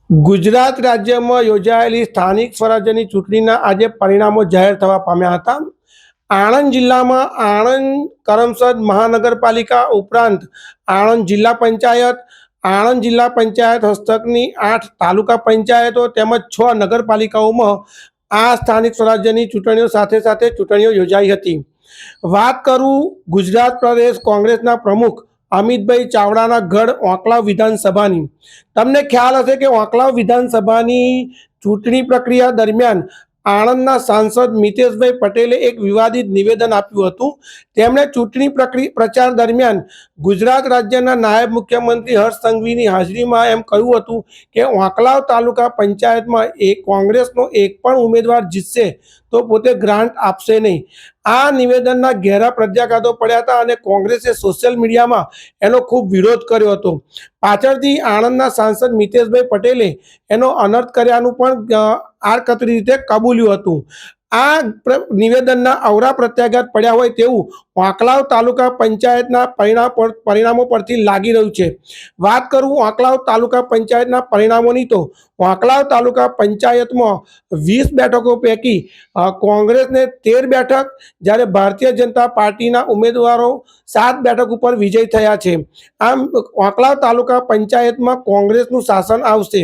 ગુજરાત રાજ્યમાં યોજાયેલી સ્થાનિક સ્વરાજ્યની ચૂંટણીના આજે પરિણામો જાહેર થવા પામ્યા હતા. આણંદ જિલ્લામાં આણંદ કરમસદ મહાનગરપાલિકા ઉપરાંત આણંદ જિલ્લા પંચાયત, આણંદ જિલ્લા પંચાયત હસ્તકની 8 તાલુકા પંચાયતો તેમજ 6 નગરપાલિકાઓમાં આ સ્થાનિક સ્વરાજ્યની ચૂંટણીઓ સાથે સાથે ચૂંટણીઓ યોજાઈ હતી. વાત કરું ગુજરાત પ્રદેશ કોંગ્રેસના પ્રમુખ અમિતભાઈ ચાવડાના ગઢ ઓંકલાવ વિધાનસભાની. તમને ખ્યાલ હશે કે ઓંકલાવ વિધાનસભાની ચૂંટણી પ્રક્રિયા દરમિયાન આણંદના સાંસદ મિતેશભાઈ પટેલે એક વિવાદિત નિવેદન આપ્યું હતું. તેમણે ચૂંટણી પ્રચાર દરમિયાન ગુજરાત રાજ્યના નાયબ મુખ્યમંત્રી હર્ષ સંઘવીની હાજરીમાં એમ કહ્યું હતું કે ઓંકલાવ તાલુકા પંચાયતમાં કોંગ્રેસનો એક પણ ઉમેદવાર જીતશે તો પોતે ગ્રાન્ટ આપશે નહીં. આ નિવેદનના ઘેરા પ્રત્યાઘાતો પડ્યા હતા અને કોંગ્રેસે સોશિયલ મીડિયામાં એનો ખૂબ વિરોધ કર્યો હતો. પાછળથી આણંદના સાંસદ મિતેશભાઈ પટેલે એનો અનર્થ કર્યાનું પણ આડકતરી રીતે કબૂલ્યું હતું. આ નિવેદનના અવરા પ્રત્યાઘાત પડ્યા હોય તેવું ઓંકલાવ તાલુકા પંચાયતના પરિણામો પરથી લાગી રહ્યું છે. વાત કરું ઓંકલાવ તાલુકા પંચાયતના પરિણામોની તો ઓંકલાવ તાલુકા પંચાયતમાં 20 બેઠકો પૈકી કોંગ્રેસને 13 બેઠક, જ્યારે ભારતીય જનતા પાર્ટીના ઉમેદવારો 7 બેઠક ઉપર વિજય થયા છે. આમ ઓંકલાવ તાલુકા પંચાયતમાં કોંગ્રેસનું શાસન આવશે.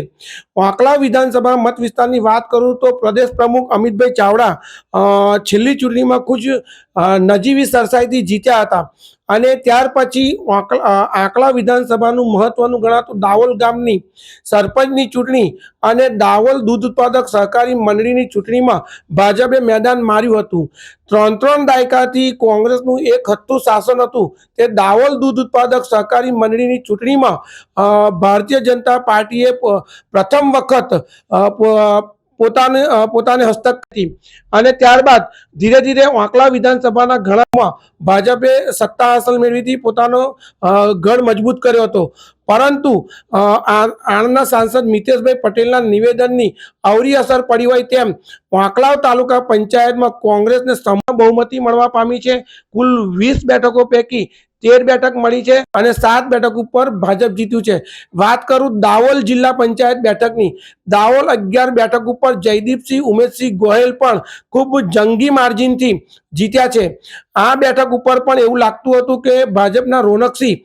ઓંકલાવ વિધાનસભા મત વિસ્તારની વાત કરું તો પ્રદેશ પ્રમુખ અમિતભાઈ ચાવડા છેલ્લી ચૂંટણીમાં ખૂબ નજીવી સરસાઈથી જીત્યા હતા અને ત્યાર પછી આંકલા વિધાનસભાનું મહત્વનું ગણાતું દાવોલ ગામની સરપંચની ચૂંટણી અને દાવોલ દૂધ ઉત્પાદક સહકારી મંડળીની ચૂંટણીમાં ભાજપે મેદાન માર્યું હતું. 3 દાયકાથી કોંગ્રેસનું એક હતું શાસન હતું તે દાવોલ દૂધ ઉત્પાદક સહકારી મંડળીની ચૂંટણીમાં ભારતીય જનતા પાર્ટીએ પ્રથમ વખત પોતાને હસ્તક હતી અને ત્યારબાદ ધીરે ધીરે ઓંકલા વિધાનસભાના ઘણામાં ભાજપે સત્તા હાંસલ મેળવીથી પોતાનો ગઢ મજબૂત કર્યો હતો. પરંતુ આણંદના સાંસદ મિતેશભાઈ પટેલના નિવેદનની અવરી અસર પડી હોય તેમ ઓંકલાવ તાલુકા પંચાયતમાં કોંગ્રેસને સમાન બહુમતી મળવા પામી છે. કુલ 20 બેઠકો પૈકી 13 બેઠક મળી છે અને 7 બેઠક ઉપર ભાજપ જીત્યું છે. વાત કરું દાવોલ જિલ્લા પંચાયત બેઠકની, દાવોલ 11 બેઠક ઉપર જયદીપસિંહ ઉમેશસિંહ ગોહેલ પણ ખૂબ જંગી માર્જિનથી જીત્યા છે. આ બેઠક ઉપર પણ એવું લાગતું હતું કે ભાજપના રોનકસિંહ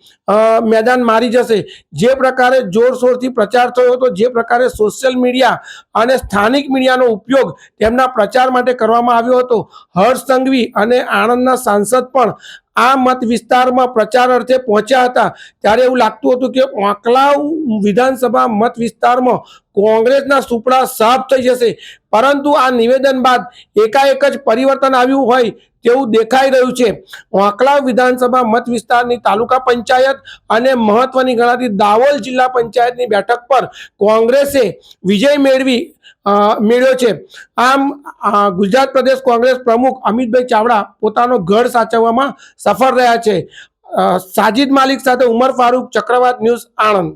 મેદાન મારી જશે. જે પ્રકારે જોરશોરથી પ્રચાર થયો હતો, જે પ્રકારે સોશિયલ મીડિયા અને સ્થાનિક મીડિયાનો ઉપયોગ તેમના પ્રચાર માટે કરવામાં આવ્યો હતો, હર્ષ સંઘવી અને આણંદના સાંસદ પણ આ મત વિસ્તારમાં પ્રચાર અર્થે પહોંચ્યા હતા ત્યારે એવું લાગતું હતું કે ઓંકલાવ વિધાનસભા મત વિસ્તારમાં કોંગ્રેસના સુપડા સાફ થઈ જશે. પરંતુ આ નિવેદન બાદ એકાએક જ પરિવર્તન આવ્યું હોય તેવું દેખાઈ રહ્યું છે. ઓંકલાવ વિધાનસભા મત વિસ્તારની તાલુકા પંચાયત અને મહત્વની ગણાતી દાવોલ જિલ્લા પંચાયતની બેઠક પર કોંગ્રેસે વિજય મેળવ્યો છે. આમ ગુજરાત પ્રદેશ કોંગ્રેસ પ્રમુખ અમિતભાઈ ચાવડા પોતાનો ગઢ સાચવવામાં સફળ રહ્યા છે. સાજિદ માલિક સાથે ઉમર ફારૂક, ચક્રવાત ન્યૂઝ, આણંદ.